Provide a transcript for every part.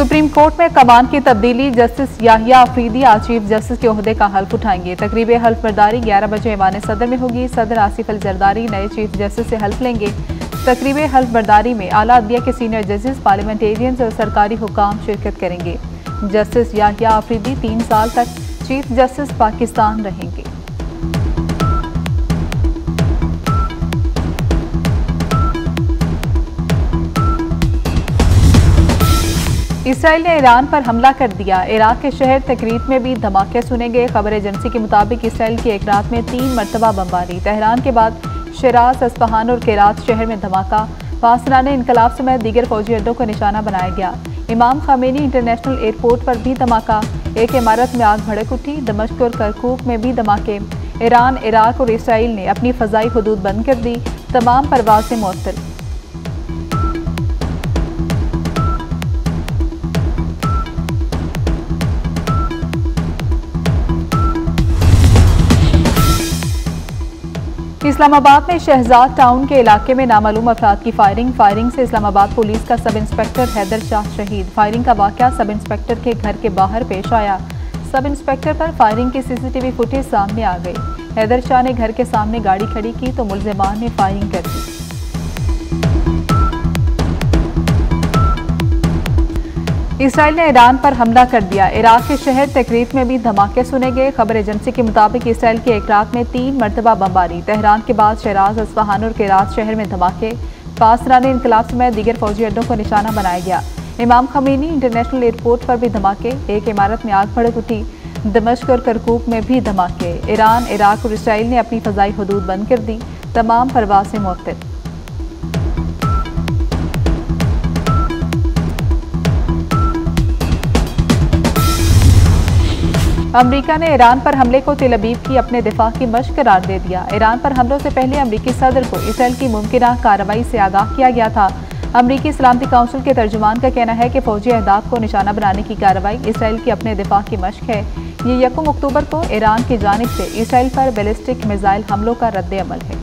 Supreme court में कमान की तब्दीली, जस्टिस याहिया अफरीदी आज चीफ जस्टिस के ओहदे का हल्फ उठाएंगे। तकरीब हल्फ बर्दारी 11 बजे ऐवान सदर में होगी। सदर आसिफ अल जरदारी नए चीफ जस्टिस से हल्फ लेंगे। तकरीब हल्फ बर्दारी में आला अदलिया के सीनियर जजेस, पार्लियामेंटेरियंस और सरकारी हुकाम शिरकत करेंगे। जस्टिस याहिया अफरीदी 3 साल तक चीफ जस्टिस पाकिस्तान रहेंगे। इसराइल ने ईरान पर हमला कर दिया। इराक के शहर तकरीत में भी धमाके सुने गए। खबर एजेंसी के मुताबिक इसराइल की एक रात में 3 मरतबा बमबारी। तेहरान के बाद शिराज, अस्फहान और केरात शहर में धमाका। पासरान इनकलाब समेत दीगर फौजी अड्डों को निशाना बनाया गया। इमाम खामेनी इंटरनेशनल एयरपोर्ट पर भी धमाका। एक इमारत में आग भड़क उठी। दमिश्क और करकूक में भी धमाके। ईरान, इराक और इसराइल ने अपनी फ़ज़ाई हदूद बंद कर दी। तमाम परवाज़ें मुअत्तल। इस्लामाबाद में शहजाद टाउन के इलाके में नामालूम अफराद की फायरिंग से इस्लामाबाद पुलिस का सब इंस्पेक्टर हैदर शाह शहीद। फायरिंग का वाक़या सब इंस्पेक्टर के घर के बाहर पेश आया। सब इंस्पेक्टर पर फायरिंग की सीसीटीवी फुटेज सामने आ गई। हैदर शाह ने घर के सामने गाड़ी खड़ी की तो मुल्ज़िमान ने फायरिंग कर दी। इसराइल ने ईरान पर हमला कर दिया। इराक के शहर तकरीत में भी धमाके सुने गए। खबर एजेंसी के मुताबिक इसराइल की एक रात में 3 मरतबा बमबारी। तेहरान के बाद शिराज, अस्फहान और केरात शहर में धमाके। पासरान इनकलाब समेत दीगर फौजी अड्डों को निशाना बनाया गया। इमाम खामेनी इंटरनेशनल एयरपोर्ट पर भी धमाके। एक इमारत में आग भड़क उठी। दमिश्क और करकूक में भी धमाके। ईरान, इराक और इसराइल ने अपनी फ़ज़ाई हदूद बंद कर दी। तमाम परवाज़ें मुअत्तल। अमरीका ने ईरान पर हमले को तेल अवीव की अपने दिफा की मशक करार दे दिया। ईरान पर हमलों से पहले अमरीकी सदर को इसराइल की मुमकिना कार्रवाई से आगाह किया गया था। अमरीकी सलामती काउंसिल के तर्जुमान का कहना है कि फौजी अहदाफ को निशाना बनाने की कार्रवाई इसराइल की अपने दिफा की मशक है। ये 1 अक्टूबर को ईरान की जानिब से इसराइल पर बैलिस्टिक मिसाइल हमलों का रद्द अमल है।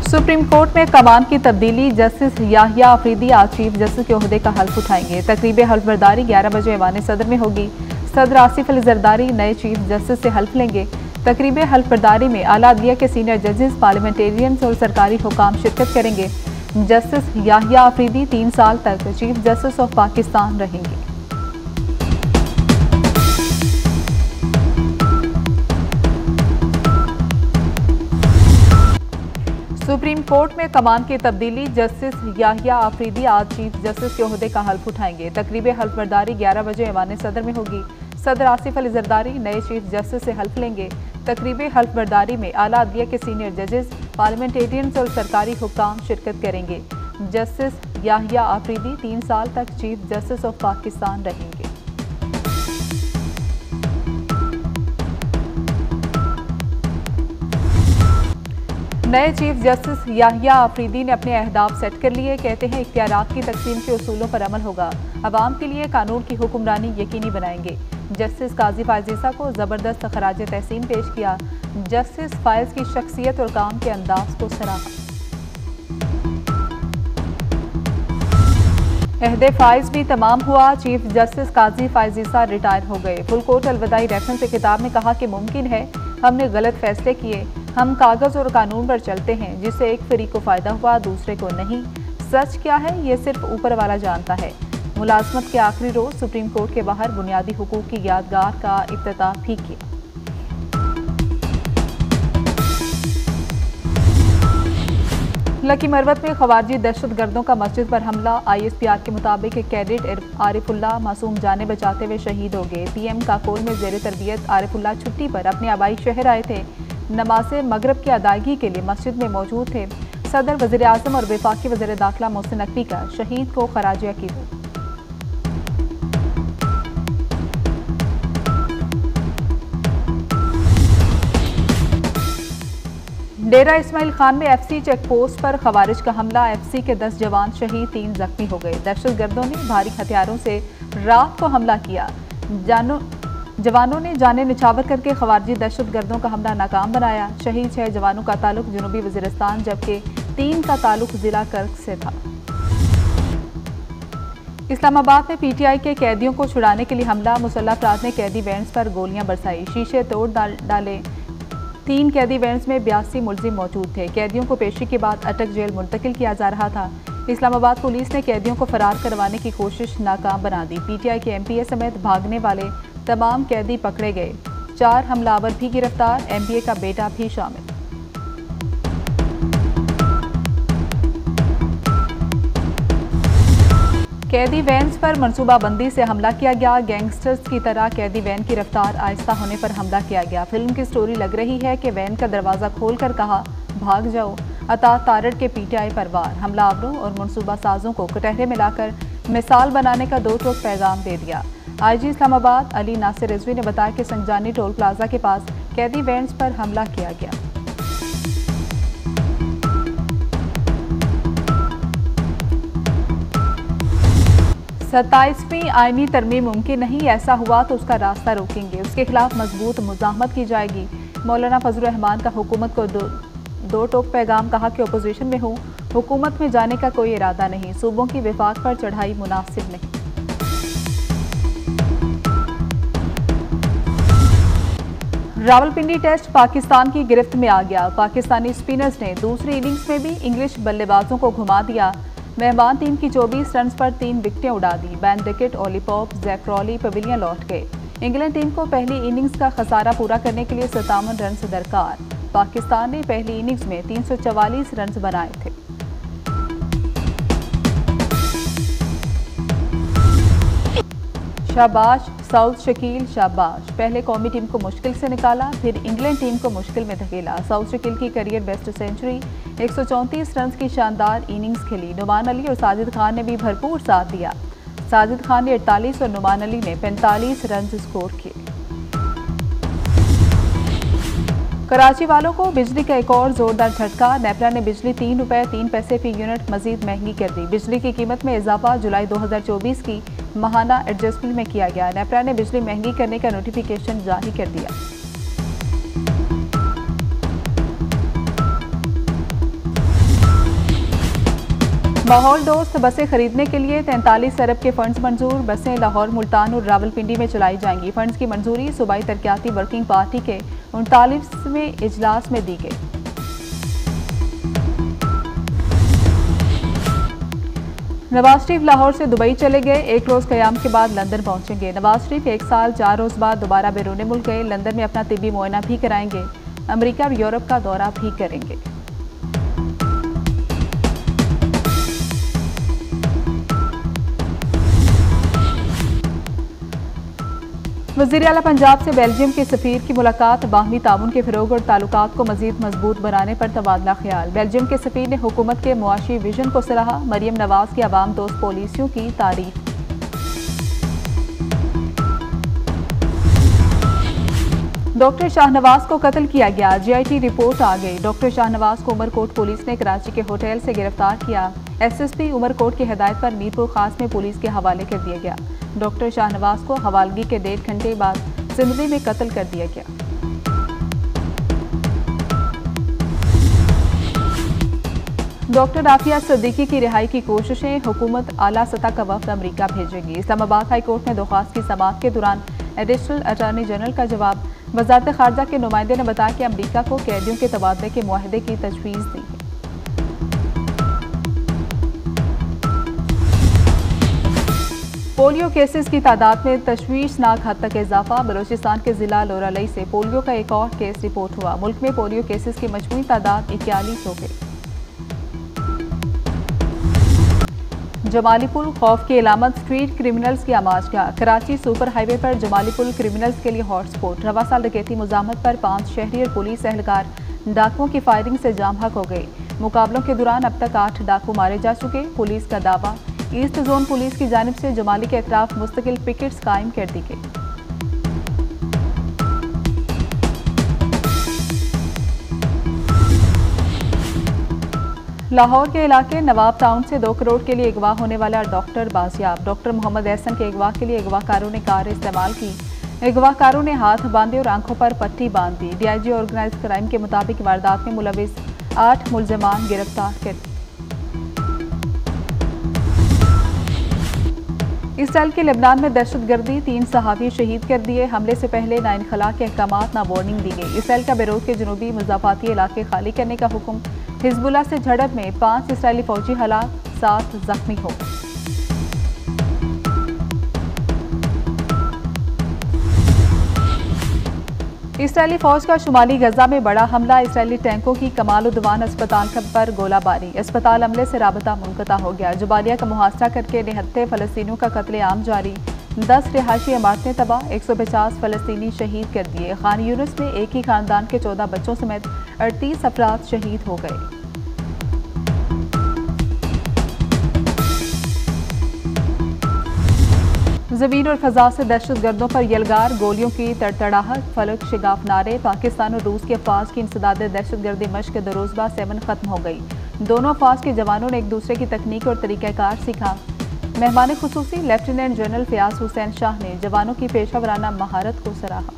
सुप्रीम कोर्ट में कमान की तब्दीली, जस्टिस याहिया अफरीदी आज चीफ जस्टिस के ओहदे का हल्फ उठाएंगे। तकरीब हल्फ बर्दारी 11 बजे ऐवान सदर में होगी। सदर आसिफ अल जरदारी नए चीफ जस्टिस से हल्फ लेंगे। तकरीब हल्फ बर्दारी में आला अदलिया के सीनियर जजेस, पार्लियामेंटेरियंस और सरकारी हुकाम शिरकत करेंगे। जस्टिस याहिया अफरीदी 3 साल तक चीफ जस्टिस ऑफ पाकिस्तान रहेंगे। सुप्रीम कोर्ट में कमान की तब्दीली, जस्टिस याहिया अफरीदी आज चीफ जस्टिस के ओहदे का हल्फ उठाएंगे। तकरीब हल्फ बर्दारी 11 बजे ऐवान सदर में होगी। सदर आसिफ अल जरदारी नए चीफ जस्टिस से हल्फ लेंगे। तकरीब हल्फ बर्दारी में आला अदलिया के सीनियर जजेस, पार्लियामेंटेरियंस और सरकारी हुकाम शिरकत करेंगे। जस्टिस याहिया अफरीदी 3 साल तक चीफ जस्टिस ऑफ पाकिस्तान रहेंगे। नए चीफ जस्टिस याहिया अफरीदी ने अपने अहदाफ सेट कर लिए। कहते हैं इख्तियारात की तकसीम के उसूलों पर अमल होगा। अवाम के लिए कानून की हुक्मरानी यकीनी बनाएंगे। जस्टिस काजी फायजीसा को ज़बरदस्त खराज तहसीन पेश किया। जस्टिस फायज की शख्सियत और काम के अंदाज को सराहा। अहदे फाइज भी तमाम हुआ। चीफ जस्टिस काजी फायजीसा रिटायर हो गए। फुल कोर्ट अलविदाई रेफरेंस से किताब में कहा कि मुमकिन है हमने गलत फैसले किए। हम कागज़ और कानून पर चलते हैं, जिससे एक फरीक को फ़ायदा हुआ, दूसरे को नहीं। सच क्या है ये सिर्फ ऊपर वाला जानता है। मुलाजमत के आखिरी रोज़ सुप्रीम कोर्ट के बाहर बुनियादी हुकूक की यादगार का इफ्तिताह भी किया। लकी मरवत में खवारजी दहशत गर्दों का मस्जिद पर हमला। ISPR के मुताबिक एक कैडेट आरिफुल्ला मासूम जाने बचाते हुए शहीद हो गए। PM काकोल में जेर तरबियत आरिफुल्ला छुट्टी पर अपने आबाई शहर आए थे। नमाज मगरब की अदायगी के लिए मस्जिद में मौजूद थे। सदर, वज़ीर आज़म और वफाकी वज़ीर दाखिला मोहसिन नकवी का शहीद को खराज अक़ीदत। डेरा इस्माइल खान में FC चेक पोस्ट पर खवारिज का हमला। FC के 10 जवान शहीद, 3 जख्मी हो गए। दहशत गर्दों ने भारी हथियारों से रात को हमला किया। जवानों ने जाने निछावर करके खवारजी दहशतगर्दों का हमला नाकाम बनाया। शहीद 6 जवानों का ताल्लुक जनूबी वजीरिस्तान जबकि 3 का ताल्लुक जिला कर्क से था। इस्लामाबाद में पीटीआई के कैदियों को छुड़ाने के लिए हमला। मुसल्लह अफराद ने कैदी वैन्स पर गोलियां बरसाई, शीशे तोड़ डाले। 3 कैदी वैन्स में 82 मुलजिम मौजूद थे। कैदियों को पेशी के बाद अटक जेल मुंतकिल किया जा रहा था। इस्लामाबाद पुलिस ने कैदियों को फरार करवाने की कोशिश नाकाम बना दी। पीटीआई के एमपीए समेत भागने वाले तमाम कैदी पकड़े गए। 4 हमलावर भी गिरफ्तार, एमपीए का बेटा भी शामिल। कैदी वैन्स पर मनसूबाबंदी से हमला किया गया। गैंगस्टर्स की तरह कैदी वैन की रफ्तार आहिस्ता होने पर हमला किया गया। फिल्म की स्टोरी लग रही है कि वैन का दरवाज़ा खोलकर कहा भाग जाओ। अता तारड़ के पीटीआई पर वार, हमलावरों और मनसूबा साजों को कटहरे मिलाकर मिसाल बनाने का 2 टोक पैगाम दे दिया। आईजी इस्लामाबाद अली नासिर रिजवी ने बताया कि संजानी टोल प्लाजा के पास कैदी वैन्स पर हमला किया गया। सत्ताईसवीं आईनी तरमीम मुमकिन नहीं, ऐसा हुआ तो उसका रास्ता रोकेंगे। उसके खिलाफ मजबूत मुजाहमत की जाएगी। मौलाना फजल रहमान का हुकूमत को दो टोक पैगाम, कहा कि अपोजिशन में हूँ, हुकूमत में जाने का कोई इरादा नहीं। सूबों की विफाक पर चढ़ाई मुनासिब नहीं। रावलपिंडी टेस्ट पाकिस्तान की गिरफ्त में आ गया। पाकिस्तानी स्पिनर्स ने दूसरी इनिंग्स में भी इंग्लिश बल्लेबाजों को घुमा दिया। मेहमान टीम की 24 रन पर 3 विकेटें उड़ा दी। Ben Duckett, Ollie Pope, Zak Crawley pavilion लौट गए। इंग्लैंड टीम को पहली इनिंग्स का खसारा पूरा करने के लिए 57 रन दरकार। पाकिस्तान ने पहली इनिंग्स में 344 रन बनाए थे। शाबाश साउथ शकील, शाबाश। पहले कौमी टीम को मुश्किल से निकाला, फिर इंग्लैंड टीम को मुश्किल में धकेला। साउथ शकील की करियर बेस्ट सेंचुरी, 134 रन की शानदार इनिंग्स खेली। नुमान अली और साजिद खान ने भी भरपूर साथ दिया। साजिद खान ने 48 और नुमान अली ने 45 रन स्कोर किए। कराची वालों को बिजली का एक और जोरदार झटका। नेपरा ने बिजली ₹3.03 फी यूनिट मजीद महंगी कर दी। बिजली की कीमत में इजाफा जुलाई 2024 की माहाना एडजस्टमेंट में किया गया। नेपरा ने बिजली महंगी करने का नोटिफिकेशन जारी कर दिया। माहौल दोस्त बसें खरीदने के लिए 43 अरब के फंड्स मंजूर। बसें लाहौर, मुल्तान और रावलपिंडी में चलाई जाएंगी। फंड्स की मंजूरी सूबाई तरक्याती वर्किंग पार्टी के 39वें इजलास में दी गई। नवाज शरीफ लाहौर से दुबई चले गए। 1 रोज़ क़याम के बाद लंदन पहुंचेंगे। नवाज शरीफ 1 साल 4 रोज़ बाद दोबारा बैरून मुल्क गए। लंदन में अपना तिब्बी मुआयना भी कराएंगे। अमेरिका और यूरोप का दौरा भी करेंगे। वज़ीर आला पंजाब से बेल्जियम के सफ़ीर की मुलाकात। बाहमी ताउन के फ़रोग़ और ताल्लुकात को मज़ीद मजबूत बनाने पर तबादला ख्याल। बेल्जियम के सफ़ीर ने हुकूमत के मुआशी विजन को सराहा। मरियम नवाज की आवाम दोस्त पॉलिसियों की तारीफ। डॉक्टर शाहनवाज को कत्ल किया गया। GIT रिपोर्ट आ गई। डॉक्टर शाहनवाज को उमरकोट पुलिस ने कराची के होटल से गिरफ्तार किया। SSP उमरकोट की हिदायत पर मीरपुर खास में पुलिस के हवाले कर दिया गया। डॉक्टर शाहनवाज को हवालगी के 1.5 घंटे बाद जिंदगी में कत्ल कर दिया गया। डॉक्टर आफिया सिद्दीकी की रिहाई की कोशिशें। हुकूमत आला सतह का वफ्द अमेरिका भेजेगी। इस्लामाबाद हाई कोर्ट में दरख्वास्त की समाअत के दौरान एडिशनल अटॉर्नी जनरल का जवाब। वजारत खारजा के नुमाइंदे ने बताया कि अमेरिका को कैदियों के तबादले के मुआहदे की तजवीज़ दी है। पोलियो केसेस की तादाद में तशवीशनाक हद तक इजाफा। बलोचिस्तान के जिला लोरालई से पोलियो का एक और केस रिपोर्ट हुआ। मुल्क में पोलियो केसेस की मजमूई तादाद 41 हो गई। जमालीपुल खौफ की अलामत, स्ट्रीट क्रिमिनल्स की आमाजगाह। कराची सुपर हाईवे पर जमालीपुल क्रिमिनल्स के लिए हॉटस्पॉट। रवा साल डकैती मुजाहमत पर 5 शहरी और पुलिस एहलकार डाकुओं की फायरिंग से जाम हक हो गए। मुकाबलों के दौरान अब तक 8 डाकू मारे जा चुके। पुलिस का दावा। ईस्ट जोन पुलिस की जानिब से जमाली के अतराफ मुस्तकिल पिकेट्स कायम कर दी गई। लाहौर के इलाके नवाब टाउन से 2 करोड़ के लिए अगवा होने वाला डॉक्टर बाजियाब। डॉक्टर मोहम्मद एहसन के अगवा के लिए अगवाकारों ने कार इस्तेमाल की। अगवाकारों ने हाथ बांधे और आंखों पर पट्टी बांध दी। डीआईजी ऑर्गेनाइज क्राइम के मुताबिक वारदात में मुलविस 8 मुलजमान गिरफ्तार कर। इसराइल के लेबनान में दहशतगर्दी, 3 सहाफ़ी शहीद कर दिए। हमले से पहले नाइनखला के अहकामात ना वार्निंग दी गई। इसराइल का बेरूत के जनूबी मुजाफाती इलाके खाली करने का हुक्म। हिजबुल्लाह से झड़प में 5 इसराइली फौजी हलाक, 7 जख्मी हो। इसराइली फौज का शुमाली गजा में बड़ा हमला। इसराइली टैंकों की कमाल उद्वान अस्पताल पर गोलाबारी। अस्पताल हमले से राबता मुनक़ता हो गया। जुबालिया का मुहासरा करके निहत्ते फ़लस्तीनियों का कत्लेआम जारी। 10 रिहायशी इमारतें तबाह, 150 फ़लस्तीनी शहीद कर दिए। खान यूनिस में एक ही खानदान के 14 बच्चों समेत 38 अफराद शहीद हो गए। ज़मीन और फ़ज़ा से दहशतगर्दों पर यलगार, गोलियों की तड़तड़ाहट, फलक शिगाफ नारे। पाकिस्तान और रूस की अफवाज की इंसदाद दहशतगर्दी मश्क दरोज़बा 7 ख़त्म हो गई। दोनों अफवाज के जवानों ने एक दूसरे की तकनीक और तरीक़ाकार सीखा। मेहमान खुसूसी लेफ्टिनेंट जनरल फ़याज़ हुसैन शाह ने जवानों की पेशा वराना महारत को सराहा।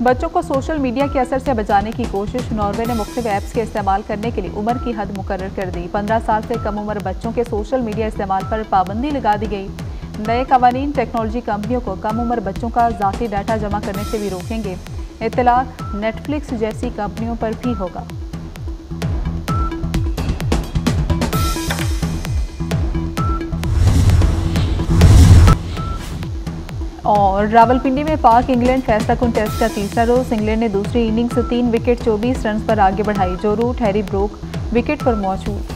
बच्चों को सोशल मीडिया के असर से बचाने की कोशिश। नॉर्वे ने मुख्तलिफ ऐप्स के इस्तेमाल करने के लिए उम्र की हद मुकर्रर कर दी। 15 साल से कम उम्र बच्चों के सोशल मीडिया इस्तेमाल पर पाबंदी लगा दी गई। नए कवानीन टेक्नोलॉजी कंपनियों को कम उम्र बच्चों का ज़ाती डाटा जमा करने से भी रोकेंगे। इत्तलाक नेटफ्लिक्स जैसी कंपनियों पर भी होगा। और रावलपिंडी में पाक इंग्लैंड फैसलाकुन टेस्ट का तीसरा रोज। इंग्लैंड ने दूसरी इनिंग्स 3 विकेट 24 रन पर आगे बढ़ाई। जो रूट हैरी ब्रोक विकेट पर मौजूद।